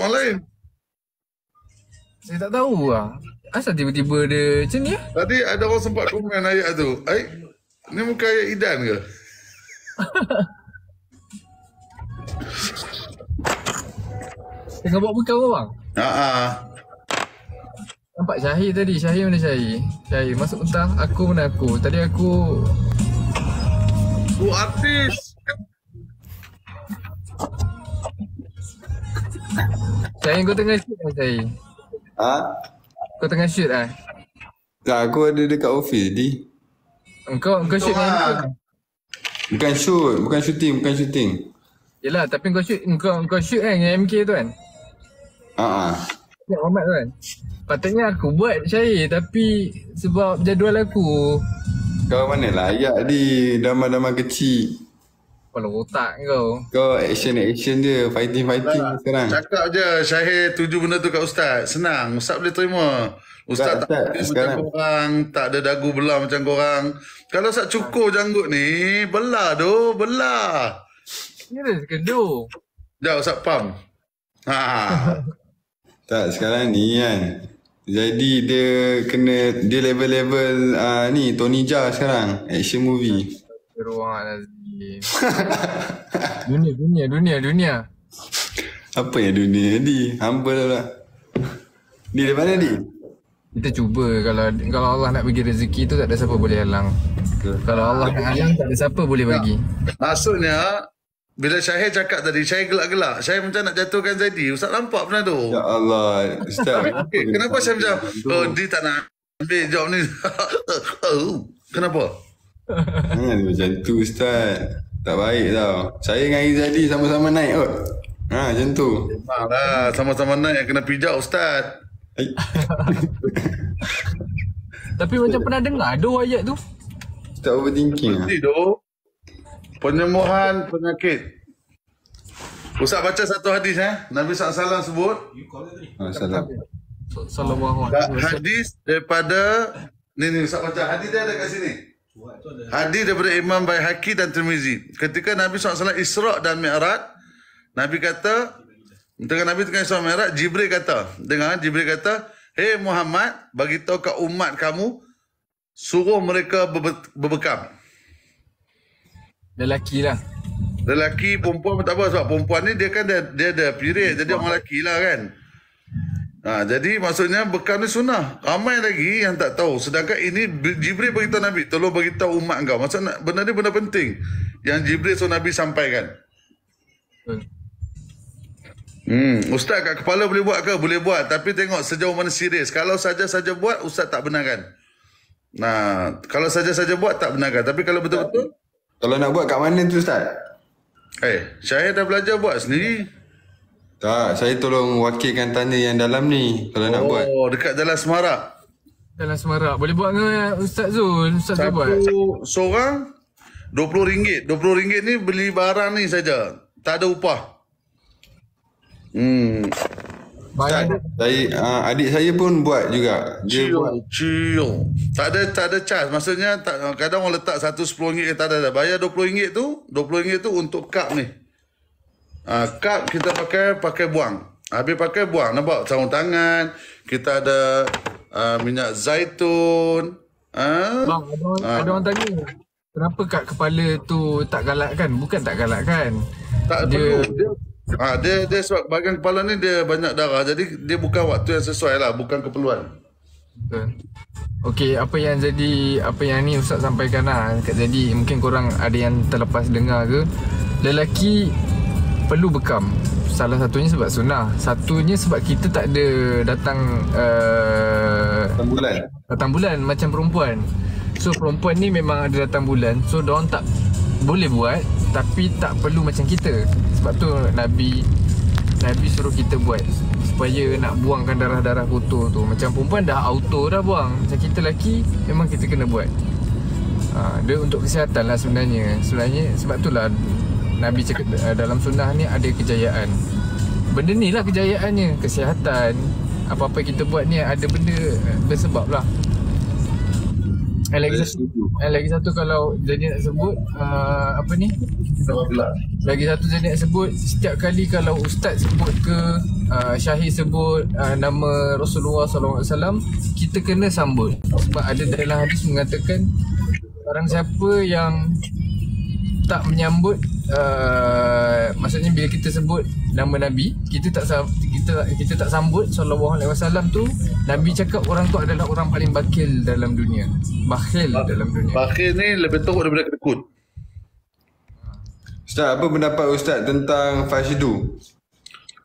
orang lain. Saya tak tahu lah. Asal tiba-tiba dia macam ni? Tadi ada orang sempat komen ayat tu. Ni muka ayat Idan ke? Tengah buat bekam ke bang? Nampak Syahir tadi. Syahir mana Syahir? Syahir masuk entah. Aku mana aku? Tadi aku... Artis. Syahir kau tengah shoot lah Syahir? Kau tengah shoot lah? Tak, aku ada dekat office ni. Engkau shoot dengan MK? Bukan shooting. Yelah, tapi kau shoot kan dengan MK tu kan? Ya, Muhammad tu kan? Patutnya aku buat Syahir, tapi sebab jadual aku. Kau mana layak di damai-damai kecil. Kepala otak kau. Kau action je, fighting sekarang. Cakap je Syahir tuju benda tu kat Ustaz. Senang, Ustaz boleh terima. Ustaz tak macam korang, tak ada dagu belah macam korang. Kalau Ustaz cukur janggut ni, belah. Ni dah sekedur. Sekejap Ustaz pam. Tak, sekarang ni kan. Jadi dia level-level ni Tony Jaa sekarang, action movie. Dunia. Apa yang dunia ni? Humble lah. Di mana di? Kita cuba. Kalau Allah nak bagi rezeki tu tak ada siapa boleh halang. Kalau Allah nak halang tak ada siapa boleh bagi. Maksudnya bila Syahir cakap tadi, Syahir gelak-gelak. Syahir macam nak jatuhkan Zaidi. Ustaz nampak pernah tu? Ya Allah, Ustaz. Kenapa Syahir macam, dia tak nak ambil job ni? Kenapa? Macam tu Ustaz. Tak baik tau. Saya dengan Izadi sama-sama naik kot. Macam tu. Memanglah, sama-sama naik kena pijak Ustaz. Tapi macam pernah dengar ada ayat tu. Ustaz overthinking lah. Penyembuhan penyakit. Ustaz baca satu hadis Nabi SAW sebut. Hadis daripada ni Ustaz baca hadis dia ada kat sini. Hadis daripada Imam Baihaqi dan Tirmizi. Ketika Nabi SAW Isra' dan Mi'raj, Nabi kata, dengan Nabi tengah Isra' Mi'raj, Jibril kata, "Hei Muhammad, bagi tahu ke umat kamu, suruh mereka berbekam." Lelaki lah. Lelaki, perempuan pun tak apa. Sebab perempuan ni dia ada period. Jadi orang lelaki lah kan. Jadi maksudnya bekam ni sunnah. Ramai lagi yang tak tahu. Sedangkan ini Jibril beritahu Nabi, tolong beritahu umat kau. Maksudnya benda ni benda penting yang Jibril suruh Nabi sampaikan. Ustaz kat kepala boleh buat ke? Boleh buat. Tapi tengok sejauh mana serius. Kalau saja-saja buat, Ustaz tak benarkan. Kalau saja-saja buat tak benarkan. Tapi kalau betul-betul, kalau nak buat kat mana tu Ustaz? Syahir dah belajar buat sendiri. Tak, saya tolong wakilkan tanda yang dalam ni. Kalau nak buat. Dekat Jalan Semarak. Jalan Semarak. Boleh buat dengan Ustaz Zul. Ustaz Zul buat. Seorang RM20. RM20 ni beli barang ni saja. Tak ada upah. Adik saya pun buat juga. Dia chill. Tak ada charge. Maksudnya kadang orang letak satu RM10 tak ada. Bayar RM20 tu. RM20 tu untuk kad ni. Kad kita pakai buang. Habis pakai buang. Nampak sarung tangan. Kita ada minyak zaitun. Bang, ada orang tanya, kenapa kad kepala tu tak galakkan? Bukan tak galakkan. Tak perlu. Dia sebab bahagian kepala ni dia banyak darah. Jadi dia bukan waktu yang sesuai lah. Bukan keperluan. Okey, apa yang ni Ustaz sampaikan lah kat Jadi, mungkin korang ada yang terlepas dengar ke. Lelaki perlu bekam. Salah satunya sebab sunnah. Satunya sebab kita tak ada datang bulan macam perempuan. So perempuan ni memang ada datang bulan. So diorang tak boleh buat, tapi tak perlu macam kita. Sebab tu Nabi suruh kita buat supaya nak buangkan darah-darah kotor tu. Macam perempuan dah auto dah buang. Macam kita lelaki memang kita kena buat. Dia untuk kesihatan lah sebenarnya. Sebab tu lah Nabi cakap dalam sunnah ni ada kejayaan. Benda ni lah kejayaannya. Kesihatan. Apa-apa kita buat ni ada benda bersebab lah. Lagi satu kalau jadi nak sebut apa ni? Lagi satu jadi nak sebut, setiap kali kalau ustaz sebut ke Syahir sebut nama Rasulullah SAW, kita kena sambut. Sebab ada dalam hadis mengatakan barang siapa yang tak menyambut, maksudnya bila kita sebut nama Nabi, kita tak sambut SAW tu, Nabi cakap orang tu adalah orang paling bakhil dalam dunia. Bakhil ni lebih teruk daripada kedekut. Ustaz, apa pendapat Ustaz tentang Fashidu?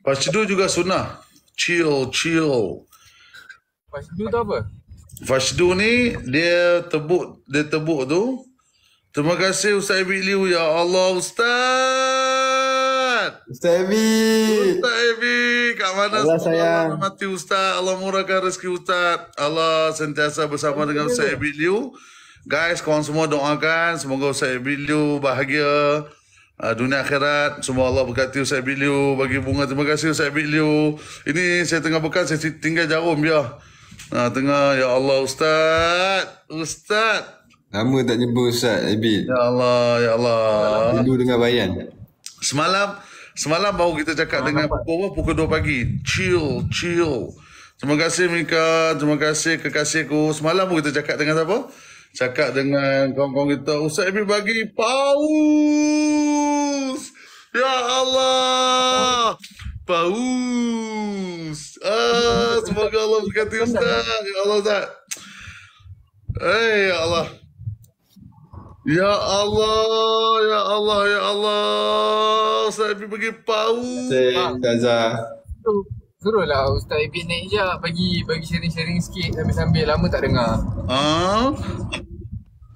Fashidu juga sunnah. Chill. Fashidu tu apa? Fashidu ni dia tebuk tu. Terima kasih Ustaz Ebit Liu. Ya Allah Ustaz. Ustaz Ebit. Kat mana Allah semoga sayang. Allah mati Ustaz. Allah murahkan rezeki Ustaz. Allah sentiasa bersama dengan Ustaz Ebit Liu. Guys, korang semua doakan semoga Ustaz Ebit Liu bahagia dunia akhirat. Semua Allah berkati Ustaz Ebit Liu, bagi bunga. Terima kasih Ustaz Ebit Liu. Ini saya tengah bekan, saya tinggal jarum biar. Tengah, ya Allah Ustaz. Lama tak jumpa Ustaz Ebit. Ya Allah. Dulu dengan Bayan. Semalam baru kita cakap dengan pukul 2 pagi. Chill. Terima kasih Mika, terima kasih kekasihku. Semalam pun kita cakap dengan siapa? Cakap dengan kawan-kawan kita. Ustaz Ebit bagi paus. Ya Allah. Paus. Semoga Allah berkati Ustaz. Ya Allah Ustaz. Ya Allah. Ya Allah. Ustaz Ebit bagi paus. Ustazah. Suruhlah Ustaz Ebit naik je, bagi sharing-sharing sikit sambil-sambil, lama tak dengar.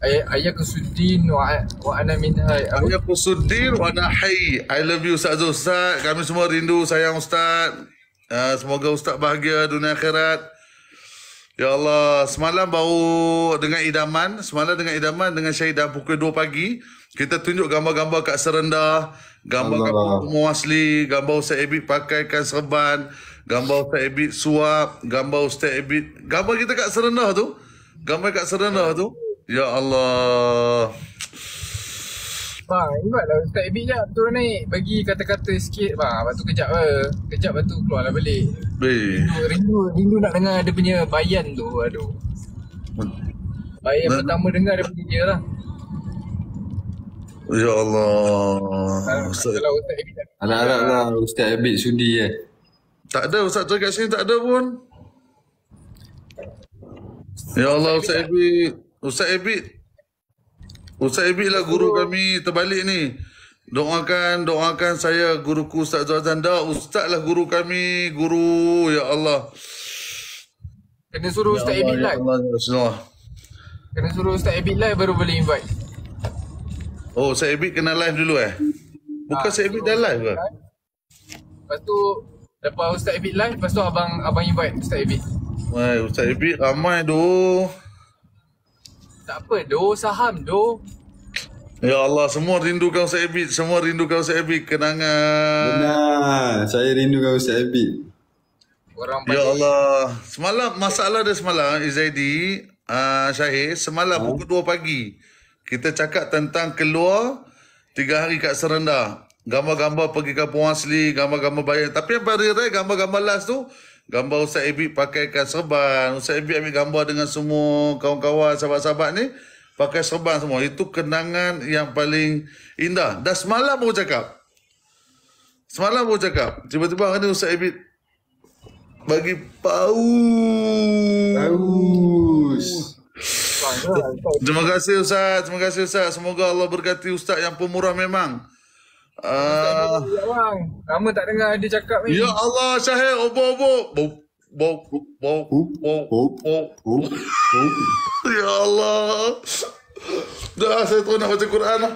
Ayah Kusuddin wa ana minha. Ayah Kusuddin wa ana hayy. I love you Ustaz Zul. Ustaz, kami semua rindu sayang Ustaz. Semoga Ustaz bahagia dunia akhirat. Ya Allah, semalam baru dengan idaman dengan Syahidah pukul 2 pagi. Kita tunjuk gambar-gambar Kak Serendah, gambar-gambar Muasli, gambar Ustaz Ebit pakaikan serban, gambar Ustaz Ebit suap, gambar Ustaz Ebit, gambar kita Kak Serendah tu. Ya Allah. Bang, ingatlah Ustaz Ebit je turun naik, bagi kata-kata sikit bang. Lepas tu kejap lepas tu keluarlah balik. Rindu nak dengar dia punya bayan tu. Aduh. Bayan pertama dengar dia punya je lah. Ya Allah. Kalau Ustaz Ebit Harap-harap lah Ustaz Ebit sudi Tak ada Ustaz tu kat sini, tak ada pun. Ya Allah Ustaz Ebit lah guru kami terbalik ni. Doakan saya, guruku Ustaz Zuazan. Ustaz lah guru kami, guru. Ya Allah. kena suruh Ustaz Ebit live. Kena suruh Ustaz Ebit live baru boleh invite. Oh, Ustaz Ebit kena live dulu Bukan Ustaz Ebit dah live ke? Lepas tu lepas Ustaz Ebit live, lepas tu abang invite Ustaz Ebit. Ustaz Ebit ramai doh. Tak apa, saham. Ya Allah, semua rindukan Ustaz Ebit. Kenangan. Benar, saya rindukan Ustaz Ebit. Orang Ya Allah. Semalam, masalah dia semalam, Izaidi, Syahir, semalam pukul 2 pagi. Kita cakap tentang keluar 3 hari kat Serendah. Gambar-gambar pergi kampung asli, gambar-gambar bayan. Tapi yang paling rare, gambar-gambar last tu, gambar Ustaz Ebit pakaikan serban. Ustaz Ebit ambil gambar dengan semua kawan-kawan, sahabat-sahabat ni. Pakai serban semua. Itu kenangan yang paling indah. Dah semalam baru cakap. Tiba-tiba hari ni Ustaz Ebit bagi paus. Terima kasih Ustaz. Semoga Allah berkati Ustaz yang pemurah memang. Lama tak dengar dia cakap ni. Ya Allah, Syahir, obok. Ya Allah. Dah, saya terus nak baca Quran lah.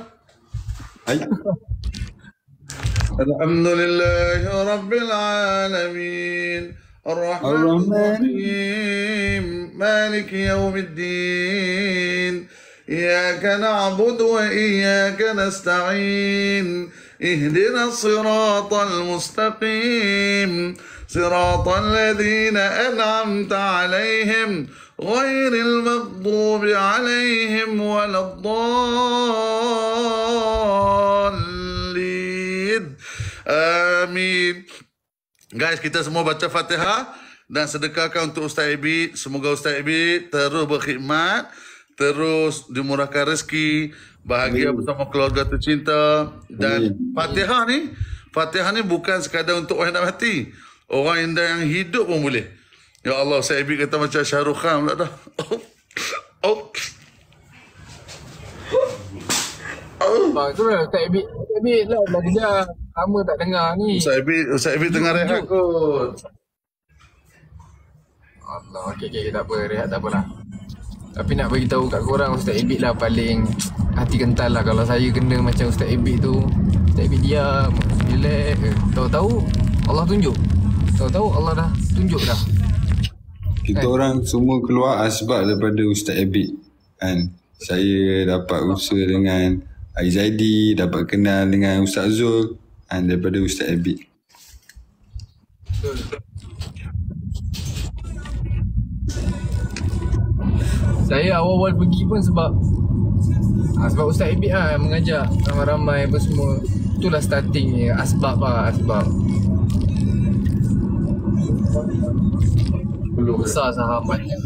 Alhamdulillahi Rabbil Alamin. Ar-Rahmanir-Rahim. Maliki Yawmiddin. إياك نعبد وإياك نستعين اهدنا الصراط المستقيم صراط الذين أنعمت عليهم ghairil maghdubi alaihim waladdallin. Amin. Guys, kita semua baca Fatihah dan sedekahkan untuk Ustaz Ibit. Semoga Ustaz Ibit terus berkhidmat, terus dimurahkan rezeki, bahagia bersama keluarga tercinta. Dan Fatihah ni bukan sekadar untuk orang yang nak mati. Orang yang hidup pun boleh. Ya Allah, Ustaz Ibit kata macam Syahrukh Khan pula dah. Tu lah Ustaz Ibit lah dah kejar. Lama tak dengar ni. Ustaz Ibit tengah rehat kot. Allah, okey, tak apa, rehat tak apalah. Tapi nak bagi tahu kat korang, Ustaz Ibit lah paling hati kental lah. Kalau saya kena macam Ustaz Ibit tu, Ustaz Ibit diam, relax. Tahu-tahu Allah tunjuk. Tahu-tahu Allah dah tunjuk dah. Kita orang semua keluar sebab daripada Ustaz Ibit kan. Saya dapat usaha dengan Aizaidi, dapat kenal dengan Ustaz Zul kan, daripada Ustaz Ibit. Betul. Saya awal-awal pergi pun sebab Ustaz Ibit lah yang mengajak ramai-ramai apa semua. Itulah starting asbab lah, asbab. Belum besar saham banyak.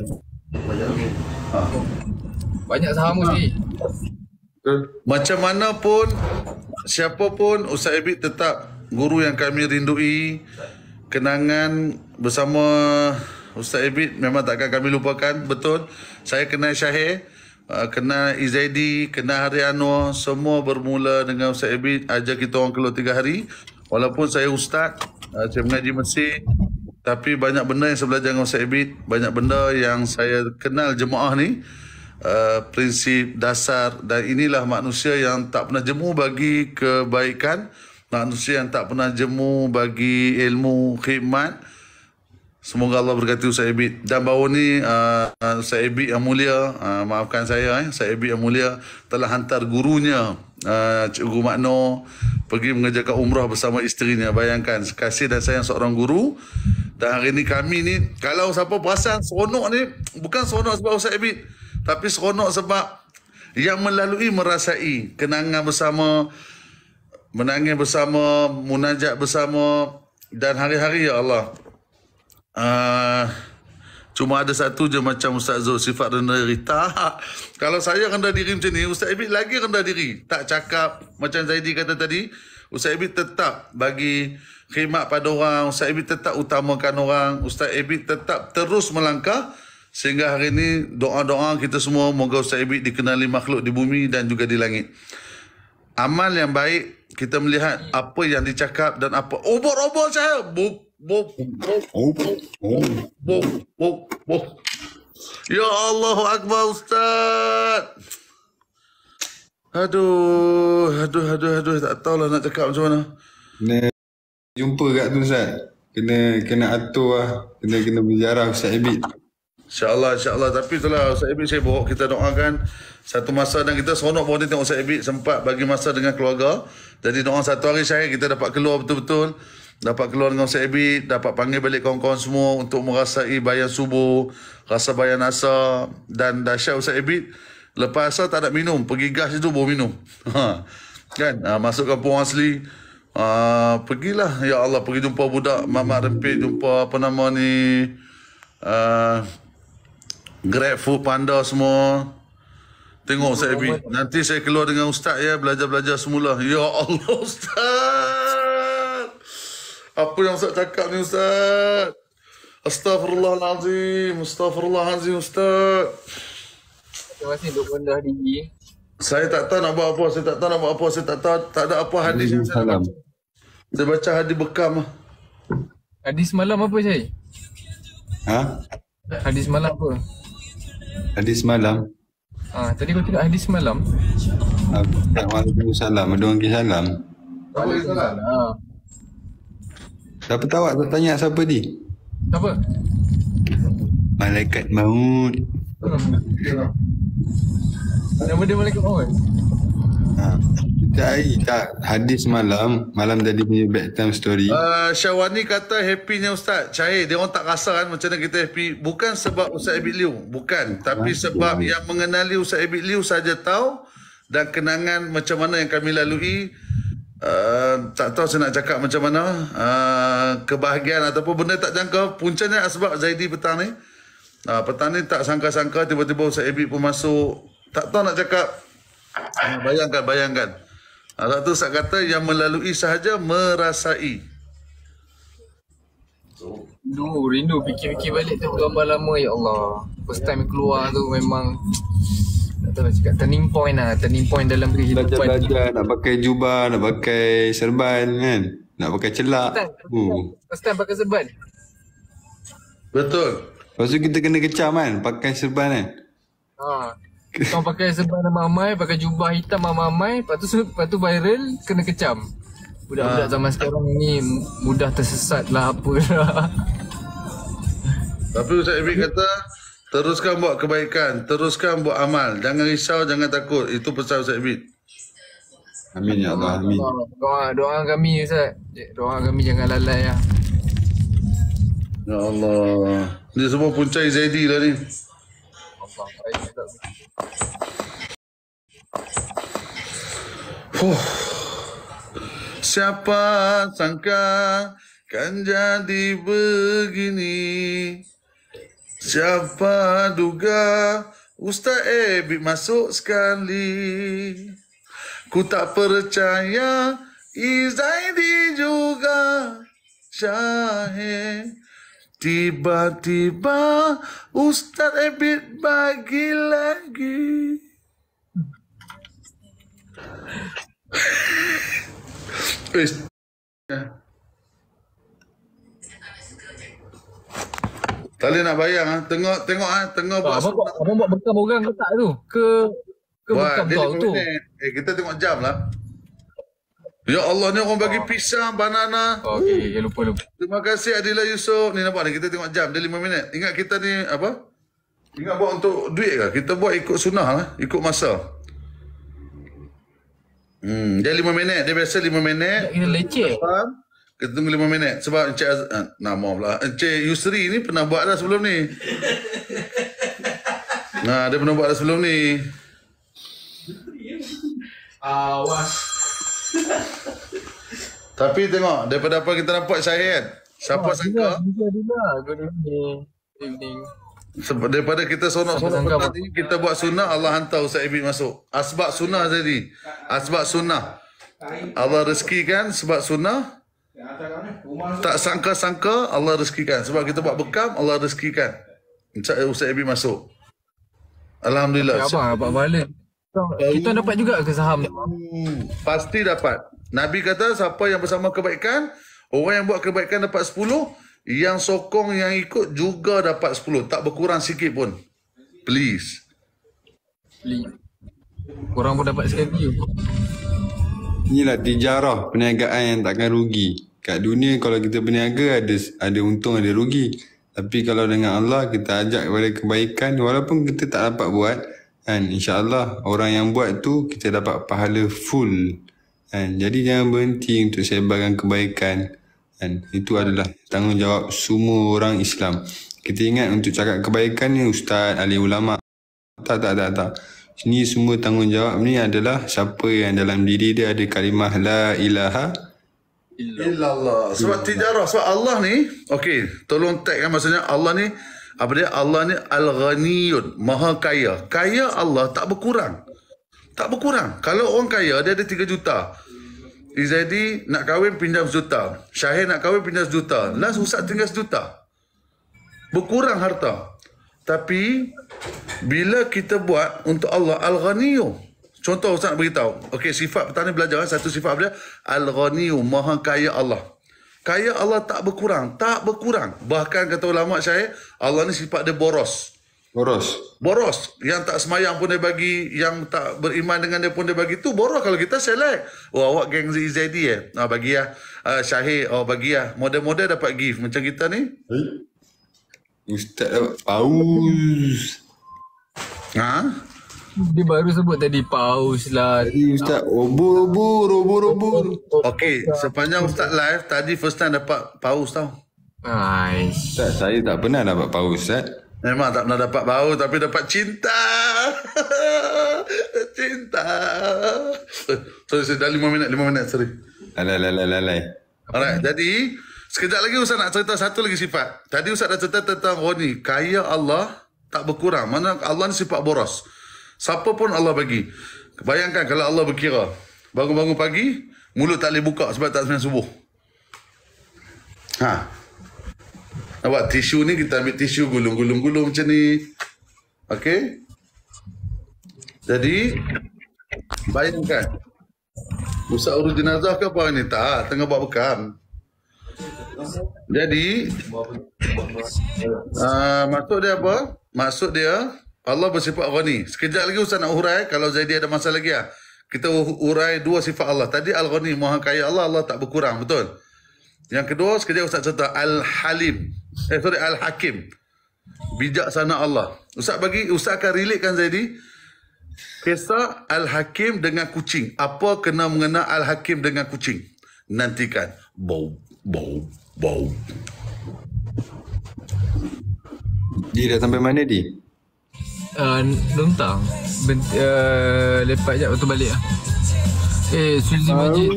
Banyak saham mesti. Macam mana pun, siapa pun, Ustaz Ibit tetap guru yang kami rindui. Kenangan bersama Ustaz Ibit memang takkan kami lupakan. Betul, saya kenal Syahir, kenal Izaidi, kenal Hari Anwar. Semua bermula dengan Ustaz Ibit ajar kita orang keluar 3 hari. Walaupun saya ustaz, saya mengaji Mesir, tapi banyak benda yang saya belajar dengan Ustaz Ibit. Banyak benda yang saya kenal jemaah ni, prinsip dasar. Dan inilah manusia yang tak pernah jemu bagi kebaikan, manusia yang tak pernah jemu bagi ilmu, khidmat. Semoga Allah berkati Ustaz Ibit. Dan baru ni Ustaz Ibit yang mulia, maafkan saya, Ustaz Ibit yang mulia telah hantar gurunya, Cikgu Makno, pergi mengerjakan umrah bersama isterinya. Bayangkan, kasih dan sayang seorang guru. Dan hari ni kami ni, kalau siapa perasan seronok ni, bukan seronok sebab Ustaz Ibit, tapi seronok sebab yang melalui merasai kenangan bersama, menangis bersama, munajat bersama. Dan hari-hari, ya Allah, cuma ada satu je macam Ustaz Zul, sifat rendah diri. Tak. Kalau saya rendah diri macam ni, Ustaz Ibit lagi rendah diri. Tak cakap macam Zaidi kata tadi. Ustaz Ibit tetap bagi khidmat pada orang. Ustaz Ibit tetap utamakan orang. Ustaz Ibit tetap terus melangkah. Sehingga hari ini doa-doa kita semua, moga Ustaz Ibit dikenali makhluk di bumi dan juga di langit. Amal yang baik, kita melihat apa yang dicakap dan apa. Obor-obor saya. Ya Allahu Akbar Ustaz. Aduh. Tak tahulah nak cakap macam mana. Kena jumpa kat tu Ustaz. Kena atur lah. Kena berziarah Ustaz Ibit. InsyaAllah. Tapi itulah Ustaz Ibit, saya bawa kita doakan satu masa. Dan kita seronok bawa tengok Ustaz Ibit sempat bagi masa dengan keluarga. Jadi doa satu hari saya kita dapat keluar betul-betul. Dapat keluar dengan Ustaz Ibit, dapat panggil balik kawan-kawan semua untuk merasai bayan subuh, rasa bayan asar. Dan dahsyat Ustaz Ibit, lepas asar tak ada minum, pergi gas itu baru minum. Kan, masuk kampung asli, pergilah, ya Allah, pergi jumpa budak Mamak Rempit, jumpa apa nama ni, Grab Food Panda semua. Tengok Ustaz Ibit, nanti saya keluar dengan Ustaz ya, belajar-belajar semula. Ya Allah Ustaz, apa yang Ustaz cakap ni Ustaz? Astaghfirullahalazim Ustaz. Terima kasih untuk rendah diri. Saya tak tahu nak buat apa, saya tak tahu, tak ada apa hadis yang saya baca. Saya baca hadis bekam. Hadis malam apa Syai? Hadis malam apa? Hadis malam. Tadi kau cakap hadis malam. Waalaikumsalam. Ada orang kisah salam. Waalaikumsalam. Siapa tahu tak tanya siapa ni? Siapa? Malaikat maut. Nama dia malaikat maut? Tak hadis malam tadi punya bedtime story. Syawani kata happynya Ustaz Syahir, dia orang tak rasa kan macam mana kita happy. Bukan sebab Ustaz Abid Liu, bukan, tapi sebab yang mengenali Ustaz Abid Liu saja tahu, dan kenangan macam mana yang kami lalui. Tak tahu saya nak cakap macam mana, kebahagiaan ataupun benda tak jangka. Puncanya sebab Zaidi petang ni, petang ni tak sangka-sangka tiba-tiba Ustaz Abid pun masuk. Tak tahu nak cakap. Bayangkan. Sebab tu Ustaz kata yang melalui sahaja merasai. Rindu fikir-fikir balik tu gambar lama, ya Allah. First time keluar tu memang tak tahu nak cakap, turning point dalam kehidupan. Belajar nak pakai jubah, nak pakai serban kan, nak pakai celak. First time pakai serban. Betul. Lepas tu kita kena kecam kan, pakai serban kan. Kau pakai serban mamai, pakai jubah hitam mamai, lepas tu viral, kena kecam. Budak-budak zaman sekarang ni mudah tersesat lah apalah. Tapi Ustaz Abid kata, teruskan buat kebaikan, teruskan buat amal. Jangan risau, jangan takut. Itu pesan Ustaz Abid. Amin ya Allah, amin. Doa kami Ustaz. Doa kami jangan lalai lah. Ya Allah. Dia semua puncai Zaidi lah ni. Siapa sangka kan jadi begini. Siapa duga Ustaz Abid masuk sekali. Ku tak percaya Zaidi juga Syahir. Tiba-tiba Ustaz Abid bagi lagi. Tak boleh nak bayang tengok buat Abang buat bekam orang ke tak tu? Ke bekam kau tu? Kita tengok jam lah. Ya Allah, ni orang bagi pisang, banana. Okey, lupa. Terima kasih Adila Yusof. Ni nampak ni, kita tengok jam, dia 5 minit. Ingat kita ni apa? Ingat buat untuk duit ke? Kita buat ikut sunnah lah, ikut masa. Dia 5 minit, dia biasa 5 minit. Kita leceh. Kita tunggu 5 minit. Sebab Encik nama pula. Encik Yusri ni pernah buat dah sebelum ni. Dia pernah buat dah sebelum ni. Awas. Tapi tengok, daripada apa kita nampak Syahir kan? Siapa sangka? Good evening. Sebab daripada kita sonok-sonok tadi, kita buat sunnah, Allah hantar Ustaz Abid masuk. Asbab sunnah tadi. Asbab sunnah. Allah rezekikan sebab sunnah. Tak sangka-sangka Allah rezekikan. Sebab kita buat bekam, Allah rezekikan. Ustaz Abid masuk. Alhamdulillah. Abang balik. Kita dapat juga ke saham? Pasti dapat. Nabi kata siapa yang bersama kebaikan, orang yang buat kebaikan dapat 10, yang sokong yang ikut juga dapat 10. Tak berkurang sikit pun. Please. Korang pun dapat sekali. Inilah tijarah, perniagaan yang takkan rugi. Kat dunia kalau kita berniaga ada untung ada rugi. Tapi kalau dengan Allah kita ajak kepada kebaikan, walaupun kita tak dapat buat, kan, insya-Allah orang yang buat tu kita dapat pahala full. Kan, jadi jangan berhenti untuk sebarkan kebaikan. Kan, itu adalah tanggungjawab semua orang Islam. Kita ingat untuk cakap kebaikan ni ustaz, ahli ulama. Tak. Ini semua tanggungjawab ni adalah siapa yang dalam diri dia ada kalimah la ilaha illallah. Sebab tijarah, sebab Allah ni, okey, tolong tag kan, maksudnya Allah ni apa dia? Allah ni Al-Ghaniyun, Maha Kaya. Kaya Allah tak berkurang. Tak berkurang. Kalau orang kaya, dia ada 3 juta. Izadi nak kahwin pinjam 1 juta. Syahir nak kahwin pinjam 1 juta. Last Ustaz tinggal 1 juta. Berkurang harta. Tapi, bila kita buat untuk Allah, Al-Ghaniyu. Contoh Ustaz nak beritahu. Okey, sifat petani belajar. Satu sifat dia, Al-Ghaniyu, Maha Kaya Allah. Kaya Allah tak berkurang. Tak berkurang. Bahkan kata ulama Syahir, Allah ni sifat dia boros. Boros. Yang tak semayang pun dia bagi, yang tak beriman dengan dia pun dia bagi. Tu boros. Kalau kita select, awak geng ZD bagi lah. Syahir, bagi lah. Model-model dapat gift. Macam kita ni. Ustaz dapat paus. Dia baru sebut tadi paus lah. Tadi Ustaz, obor. Okey, sepanjang Ustaz live, tadi first time dapat paus tau. Aish. Ustaz, saya tak pernah dapat paus, Ustaz. Memang tak pernah dapat paus, tapi dapat cinta. Cinta. Sorry, dah 5 minit, sorry. Alai. Alright, jadi sekejap lagi Ustaz nak cerita satu lagi sifat. Tadi Ustaz dah cerita tentang Ghani. Kaya Allah tak berkurang. Mana Allah ni sifat boros. Siapa pun Allah bagi. Bayangkan kalau Allah berkira. Bangun-bangun pagi, mulut tak boleh buka sebab tak sembahyang subuh. Nampak tisu ni, kita ambil tisu gulung macam ni. Okey. Jadi, bayangkan. Ustaz urus jenazah ke apa ni? Tak, tengah buat bekam. Jadi, maksud dia apa? Maksud dia, Allah bersifat Ghani. Sekejap lagi Ustaz nak hurai. Kalau Zaidi ada masa lagi lah. Kita hurai dua sifat Allah. Tadi Al-Ghani, Maha Kaya Allah. Allah tak berkurang. Betul? Yang kedua, sekejap Ustaz cerita Al-Halim. Al-Hakim. Bijaksana Allah. Ustaz akan relatekan Zaidi. Kisah Al-Hakim dengan kucing. Apa kena mengena Al-Hakim dengan kucing? Nantikan. Bau. Dia dah sampai mana, Di? Lontang. Lepak sekejap, lepas tu balik lah. Suzy Majid.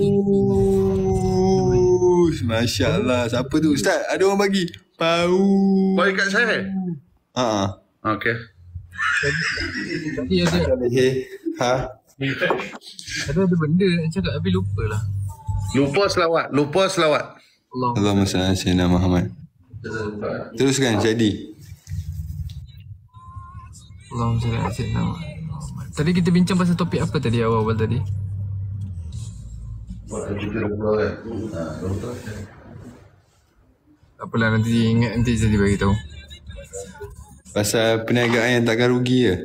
Masya Allah. Siapa tu? Ustaz, ada orang bagi. Paus. Baik kat saya? Okey. Tadi ada benda nak cakap tapi lupa lah. Lupa selawat. Allahumma salli ala sayyidina Muhammad. Teruskan, jadi. Allahumma salli ala sayyidina Muhammad. Tadi kita bincang pasal topik apa tadi awal-awal tadi? Apalah, nanti ingat, nanti saya bagi tahu. Pasal perniagaan yang takkan rugi ke?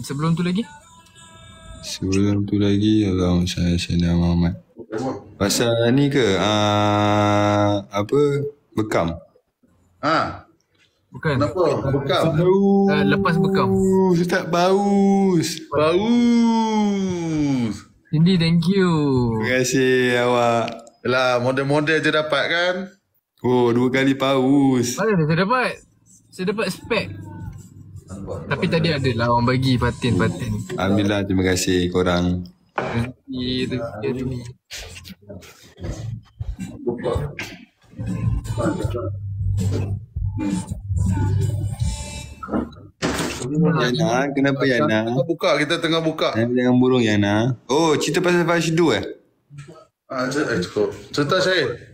Sebelum tu lagi? Allahumma salli ala sayyidina Muhammad. Pasal ni ke? Bekam. Bukan. Kenapa? Bekam. Lepas bekam. Tak baus. Cindy, thank you. Terima kasih awak. Yalah, model-model je dapat kan? Oh, 2 kali paus. Mana saya dapat? Saya dapat spek. Tapi tadi ada lah orang bagi patin. Alhamdulillah, terima kasih korang. Rezeki. Yana, kenapa Yana? Kita tengah buka. Jangan burung Yana. Oh, cerita pasal Fashidu cukup. Cerita saya.